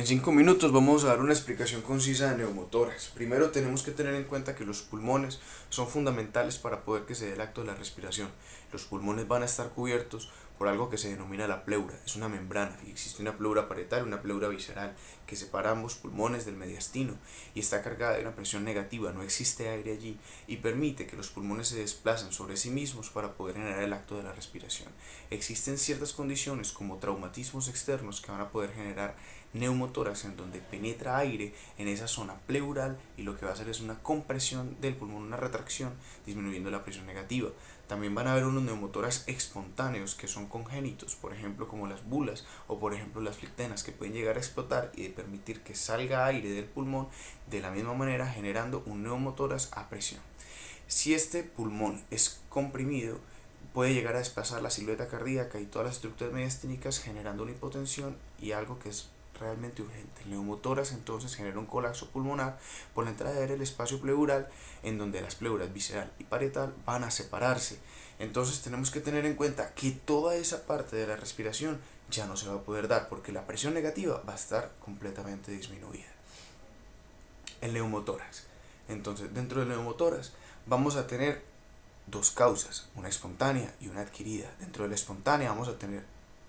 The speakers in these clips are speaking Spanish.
En 5 minutos vamos a dar una explicación concisa de neumotórax. Primero tenemos que tener en cuenta que los pulmones son fundamentales para poder que se dé el acto de la respiración. Los pulmones van a estar cubiertos por algo que se denomina la pleura. Es una membrana y existe una pleura parietal y una pleura visceral que separa ambos pulmones del mediastino y está cargada de una presión negativa, no existe aire allí y permite que los pulmones se desplacen sobre sí mismos para poder generar el acto de la respiración. Existen ciertas condiciones como traumatismos externos que van a poder generar neumotórax en donde penetra aire en esa zona pleural y lo que va a hacer es una compresión del pulmón, una retracción, disminuyendo la presión negativa. También van a haber unos neumotórax espontáneos que son congénitos, por ejemplo como las bulas o por ejemplo las flictenas, que pueden llegar a explotar y permitir que salga aire del pulmón de la misma manera generando un neumotórax a presión. Si este pulmón es comprimido, puede llegar a desplazar la silueta cardíaca y todas las estructuras mediastínicas generando una hipotensión y algo que es realmente urgente. El neumotórax entonces genera un colapso pulmonar por la entrada de aire al espacio pleural, en donde las pleuras visceral y parietal van a separarse. Entonces tenemos que tener en cuenta que toda esa parte de la respiración ya no se va a poder dar porque la presión negativa va a estar completamente disminuida. El neumotórax. Entonces dentro del neumotórax vamos a tener dos causas, una espontánea y una adquirida. Dentro de la espontánea vamos a tener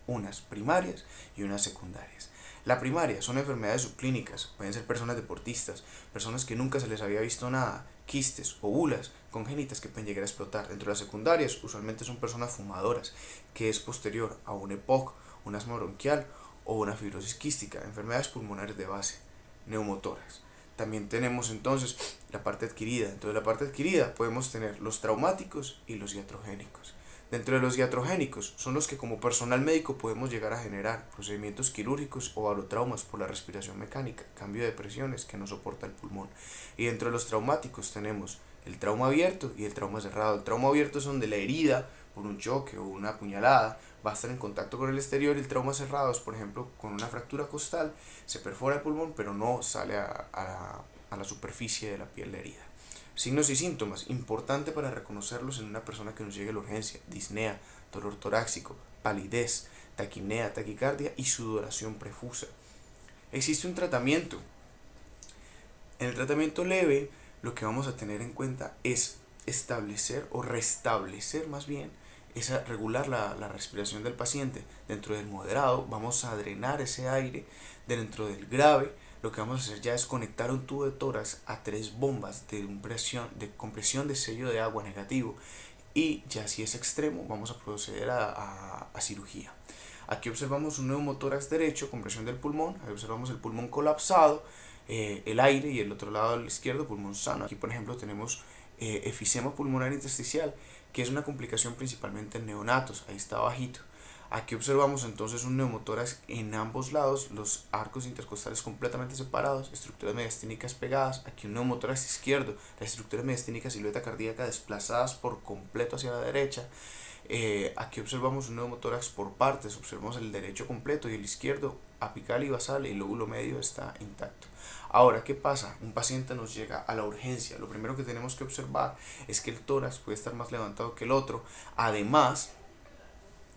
unas primarias y unas secundarias. La primaria son enfermedades subclínicas, pueden ser personas deportistas, personas que nunca se les había visto nada, quistes o bulas congénitas que pueden llegar a explotar. Dentro de las secundarias usualmente son personas fumadoras, que es posterior a un EPOC, un asma bronquial o una fibrosis quística, enfermedades pulmonares de base, neumotórax. También tenemos entonces la parte adquirida. Dentro de la parte adquirida podemos tener los traumáticos y los iatrogénicos. Dentro de los iatrogénicos son los que como personal médico podemos llegar a generar procedimientos quirúrgicos o barotraumas por la respiración mecánica, cambio de presiones que no soporta el pulmón. Y dentro de los traumáticos tenemos el trauma abierto y el trauma cerrado. El trauma abierto es donde la herida por un choque o una puñalada va a estar en contacto con el exterior, y el trauma cerrado es, por ejemplo, con una fractura costal, se perfora el pulmón pero no sale a la superficie de la piel de herida. Signos y síntomas, importante para reconocerlos en una persona que nos llegue a la urgencia: disnea, dolor torácico, palidez, taquipnea, taquicardia y sudoración profusa. Existe un tratamiento. En el tratamiento leve, lo que vamos a tener en cuenta es establecer o restablecer más bien regular la respiración del paciente. Dentro del moderado vamos a drenar ese aire. Dentro del grave lo que vamos a hacer ya es conectar un tubo de tórax a 3 bombas de compresión de sello de agua negativo, y ya si es extremo vamos a proceder a cirugía. Aquí observamos un neumotórax derecho, compresión del pulmón, ahí observamos el pulmón colapsado, el aire, y el otro lado del izquierdo pulmón sano. Aquí por ejemplo tenemos efisema pulmonar intersticial, que es una complicación principalmente en neonatos, ahí está bajito. Aquí observamos entonces un neumotórax en ambos lados, los arcos intercostales completamente separados, estructuras mediastínicas pegadas. Aquí un neumotórax izquierdo, las estructuras mediastínicas, silueta cardíaca desplazadas por completo hacia la derecha. Aquí observamos un neumotórax por partes, observamos el derecho completo y el izquierdo apical y basal, y el lóbulo medio está intacto. Ahora, ¿qué pasa? Un paciente nos llega a la urgencia. Lo primero que tenemos que observar es que el tórax puede estar más levantado que el otro, además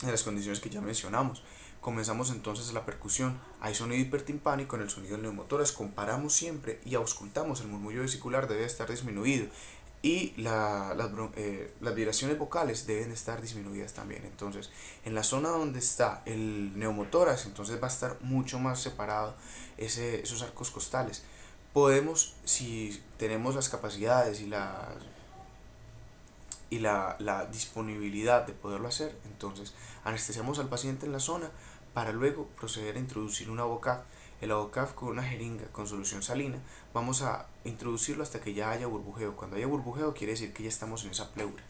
de las condiciones que ya mencionamos. Comenzamos entonces la percusión. Hay sonido hipertimpánico en el sonido del neumotórax. Comparamos siempre y auscultamos. El murmullo vesicular debe estar disminuido y las vibraciones vocales deben estar disminuidas también. Entonces, en la zona donde está el neumotórax, entonces va a estar mucho más separado esos arcos costales. Podemos, si tenemos las capacidades y la disponibilidad de poderlo hacer, entonces anestesiamos al paciente en la zona para luego proceder a introducir una AVOCAV. El AVOCAV con una jeringa con solución salina, vamos a introducirlo hasta que ya haya burbujeo. Cuando haya burbujeo quiere decir que ya estamos en esa pleura.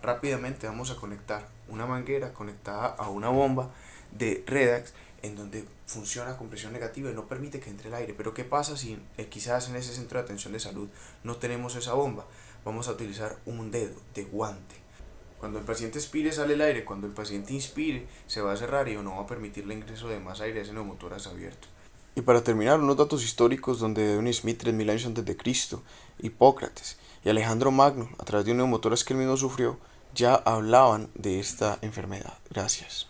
Rápidamente vamos a conectar una manguera conectada a una bomba de Redax, en donde funciona con presión negativa y no permite que entre el aire. Pero ¿qué pasa si quizás en ese centro de atención de salud no tenemos esa bomba? Vamos a utilizar un dedo de guante. Cuando el paciente expire sale el aire, cuando el paciente inspire se va a cerrar y no va a permitir el ingreso de más aire a ese neumotórax abierto. Y para terminar, unos datos históricos donde Edwin Smith 3000 años antes de Cristo, Hipócrates y Alejandro Magno, a través de un neumotórax que él mismo sufrió, ya hablaban de esta enfermedad. Gracias.